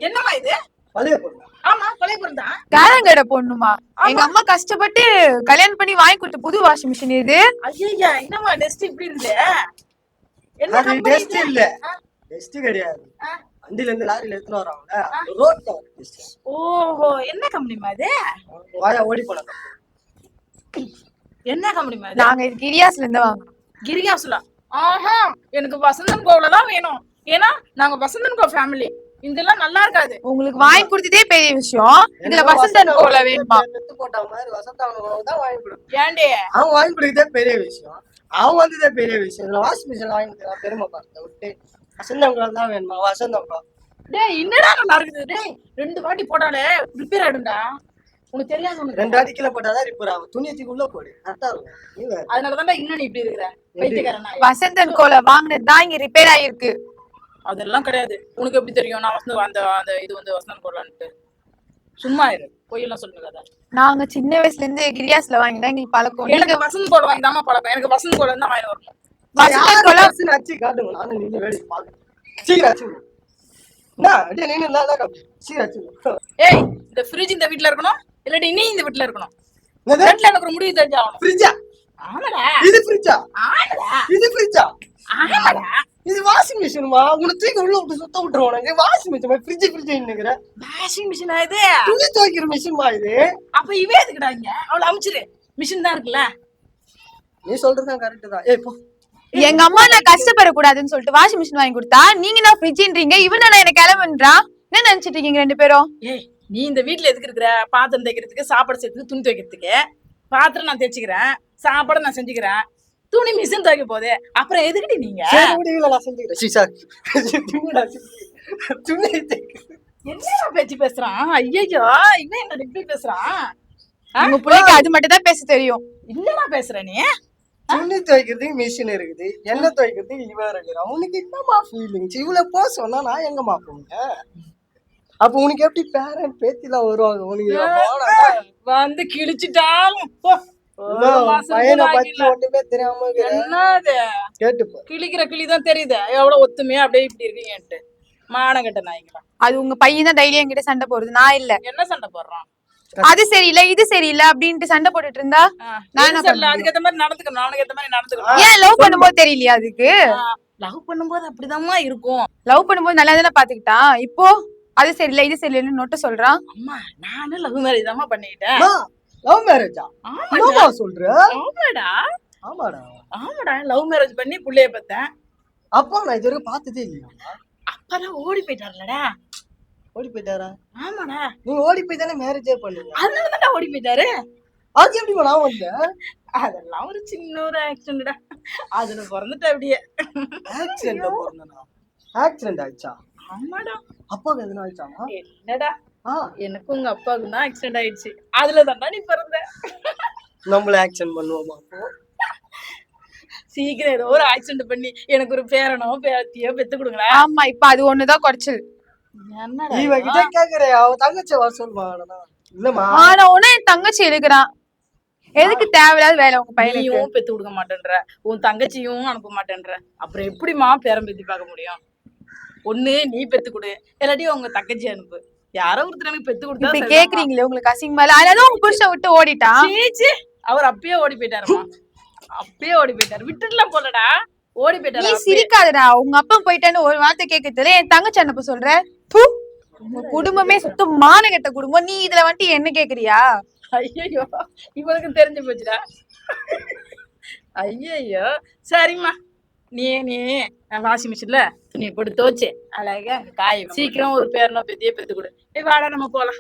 என்னமா இது? ஆமா, பழைய பொருள் தான். கேரங்கடை பொண்ணுமா? எங்க அம்மா கஷ்டப்பட்டு கல்யாணம் பண்ணி வாங்கி கொடுத்த புது வாஷிங் மிஷின் இது. ஐயா, என்னமா டெஸ்ட் இப்படி இருக்கு? என்ன டெஸ்ட் இல்ல, டெஸ்ட் கிடையாது. வண்டில இருந்து லாரில எடுத்து வராங்க, ரோட்ல டெஸ்ட். ஓஹோ, என்ன கம்பெனிமா இது? வாயா ஓடி போலாம். என்ன கம்பெனிமா இது? நாங்க இது கிரியாஸ்ல இருந்து வாங்குறோம். கிரியாஸ்ல? ஆஹா, எனக்கு வசந்தன் கோல தான் வேணும். ஏன்னா நாங்க வசந்தன் கோ ஃபேமிலி. இதெல்லாம் நல்லா இருக்காது. உங்களுக்கு வாங்கி கொடுத்ததே பெரிய விஷயம், இதுல வசந்தன் கோல வேணுமா? எடுத்து போட்ட மாதிரி வசந்தன் கோல தான் வாங்கி கொடு. ஏண்டே அவன் வாங்கி கொடுத்ததே பெரிய விஷயம், அவன் வந்ததே பெரிய விஷயம். இதுல வாஷிங் மிஷின் வாங்கி தரா பெருமை பார்த்த விட்டு வசந்தன் கோல தான் வேணுமா? வசந்தன் கோல டேய் என்னடா நல்லா இருக்குது? டேய் 2 வாட்டி போட்டாலே ரிப்பேர் ஆயிடும்டா. உனக்கு தெரியாது? உனக்கு 2 வாட்டி கீழே போட்டாதான் ரிப்பேர் ஆகும். துணியத்துக்கு உள்ள போடு, கரெக்டா இருக்கும். அதனாலதான் இன்னும் நீ இப்படி இருக்கிற பைத்தியக்காரனா? வசந்தன் கோல வாங்கினது தான் இங்க ரிப்பேர் ஆயிருக்கு. அதெல்லாம் கிடையாது. உனக்கு எப்படி தெரியும் நான் அந்த இது வந்து வசந்தன் கோலான்ட்டு? சும்மா இரு, பொய்யெல்லாம் சொல்லுங்க. நாங்க சின்ன வயசுல இருந்து கிரியாஸ்ல வாங்கிதான் எங்களுக்கு பழக்கம். எனக்கு வசந்த் கோல வாங்கி தாமா பழக்கம். எனக்கு வசந்த் கோல தான் வாங்கி வரணும். வசந்தன் கோல அச்சு காட்டுங்க, நானும் நீங்க வேடி பாருங்க. சீக்கிரம் அச்சு என்ன அடியே நீங்க நல்லா காட்டு. சீக்கிரம் அச்சு. ஏய், இந்த ஃப்ரிட்ஜ் இந்த வீட்ல இருக்கணும், இல்லாட்டி நீ இந்த வீட்ல இருக்கணும். என்னது? வீட்ல எனக்கு ஒரு முடிவு தெரிஞ்சாகணும். ஃப்ரிட்ஜா? ஆமாடா. இது ஃப்ரிட்ஜா? ஆமாடா. இது ஃப்ரிட்ஜா? ஆமாடா. இது வாஷிங் மிஷின்மா? உன தூக்கி உள்ள விட்டு சுத்த விட்டுருவானுங்க. வாஷிங் மிஷின் ஃப்ரிட்ஜ் நினைக்கிற? வாஷிங் மிஷினா இது? துணி துவைக்கிற மிஷின்மா இது. அப்ப இவே எதுக்குடா இங்க? அவள அமிச்சிரு, மிஷின் தான் இருக்குல்ல. நீ சொல்றதுதான் கரெக்ட் தான். ஏய் போ. எங்க அம்மா நான் கஷ்டப்படக்கூடாதுன்னு சொல்லிட்டு வாஷிங் மிஷின் வாங்கி கொடுத்தா, நீங்க நான் ஃப்ரிட்ஜ்ன்றீங்க, இவன் நான் என்ன கிளம்புன்றான். என்ன நினைச்சிட்டு இருக்கீங்க 2 பேரும்? ஏய், நீ இந்த வீட்ல எதுக்கு இருக்கிற? பாத்திரம் தேய்க்கிறதுக்கு, சாப்பாடு செய்யறதுக்கு, துணி துவைக்கிறதுக்கு. பாத்திரம் நான் தேய்ச்சிக்கிறேன், சாப்பாடு நான் செஞ்சுக்கிறேன், துணி மிஷின் துவைக்க போகுது. அப்புறம் எதுக்குடி நீங்க? சரி முடியல, நான் செஞ்சுக்கிறேன். சீசா துணி என்ன பேச்சு பேசுறான்? ஐயோ, இவன் என்ன இப்படி பேசுறான்? உங்க பிள்ளைக்கு அது மட்டும் தான் பேச தெரியும். என்னடா பேசுற நீ? துணி துவைக்கிறதுக்கு மிஷின் இருக்குது, எண்ணெய் துவைக்கிறதுக்கு இவன் இருக்கிறான். உனக்கு என்னமா ஃபீலிங்ஸ்? இவ்வளவு போ சொன்னா நான் எங்கம்மா போங்க? அப்ப உனக்கு எப்படி பேரன் பேத்திலாம் வருவாங்க? உனக்கு வந்து கிழிச்சிட்டாலும் போ. பையனை பத்தி ஒண்ணுமே தெரியாம என்னது கேட்டுப்போ. கிழிக்கிற கிளிதான் தெரியுது எவ்வளவு ஒத்துமையா அப்படியே இப்படி இருக்கீங்கன்ட்டு. மானங்கட்ட நாய்ங்களா. அது உங்க பையன் தான் டெய்லி என்கிட்ட சண்டை போடுறது, நான் இல்ல. என்ன சண்டை போடுறான்? அது சரியில்லை இது சரியில்லை அப்படின்ட்டு சண்டை போட்டுட்டு இருந்தா நான் என்ன பண்ண? அதுக்கு ஏத்த மாதிரி நடந்துக்கணும், அவனுக்கு ஏத்த மாதிரி நடந்துக்கணும். ஏன் லவ் பண்ணும்போது தெரியலையா? அதுக்கு லவ் பண்ணும்போது அப்படிதாம்மா இருக்கும். லவ் பண்ணும்போது நல்லா தானே பாத்துக்கிட்டான், இப்போ அது சரியில்லை இது சரியில்லைன்னு நோட்ட சொல்றான். அம்மா நானும் லவ் மேரேஜ் தான்மா பண்ணிக்கிட்டேன். லவ் மேரேஜா? ஆமாடா சொல்ற? ஆமாடா ஆமாடா ஆமாடா லவ் மேரேஜ் பண்ணி புள்ளைய பார்த்தேன். அப்பா நான் இது வரைக்கும் பார்த்ததே இல்லையா? அப்பதான் ஓடி போயிட்டாருலடா. ஓடி போயிட்டாரா? ஆமாடா. நீங்க ஓடி போய் தானே மேரேஜே பண்ணுங்க. அதனாலதான் ஓடி போயிட்டாரு. அது எப்படி நான் வந்தேன்? அதெல்லாம் ஒரு சின்ன ஒரு ஆக்சிடென்ட்டா, அதுல பிறந்துட்ட அப்படியே. ஆக்சிடென்ட்ல பிறந்தனா? ஆக்சிடென்ட் ஆயிடுச்சா? ஆமாடா. அப்பாக்கு எதுனா ஆயிடுச்சா? என்னடா, எனக்கும் உங்க அப்பாவுக்கும் தான் ஆக்சிடென்ட் ஆயிடுச்சு. அதுல தான்டா நீ பிறந்த. நம்மள ஆக்சிடென்ட் பண்ணுவோமா? சீக்கிரம் ஏதோ ஒரு ஆக்சிடென்ட் பண்ணி எனக்கு ஒரு பேரனோ பேத்தியோ பெத்து கொடுங்களா. ஆமா, இப்ப அது ஒண்ணுதான் குறைச்சல். என்னடா இவகிட்ட கேக்குறேன், அவ தங்கச்சி வர சொல்லுமா? இல்லம்மா, ஆனா உன என் தங்கச்சி எழுக்கிறான், எதுக்கு தேவையில்லாத வேலை உங்க பையனுக்கு? நீயும் பெத்து கொடுக்க மாட்டேன்ற, உன் தங்கச்சியும் அனுப்ப மாட்டேன்ற, அப்புறம் எப்படிமா பேரம் பேத்தி பார்க்க முடியும்? ஒண்ணு நீ பெத்து கொடு, இல்லாட்டி உங்க தங்கச்சி அனுப்பு. யாரோ ஒருத்தர் எனக்கு பெத்து கொடுத்தா. இப்படி கேக்குறீங்களே, உங்களுக்கு அசிங்கமா இல்ல? அதனால உங்க புருஷன் விட்டு ஓடிட்டான். அவர் அப்பயே ஓடி போயிட்டாருமா, அப்பயே ஓடி போயிட்டாரு. விட்டுட்டுலாம் போலடா, ஓடி போயிட்டாரு. நீ சிரிக்காதடா, உங்க அப்பா போயிட்டான்னு ஒரு வார்த்தை கேட்கறதுல என் தங்கச்சி அனுப்ப சொல்ற? உங்க குடும்பமே சுத்த மானகெட்ட குடும்பம், நீ இதுல வந்துட்டு என்ன கேக்குறியா? ஐயோ, இவனுக்கு தெரிஞ்சு போச்சுடா. ஐயோ, சரிம்மா, நீ வாஷிங் மிஷின்ல துணி போட்டு துவச்சு அழகா காய சீக்கிரம் ஒரு பேரனோ பெத்தியே பெத்து கொடு. வாடா நம்ம போலாம்.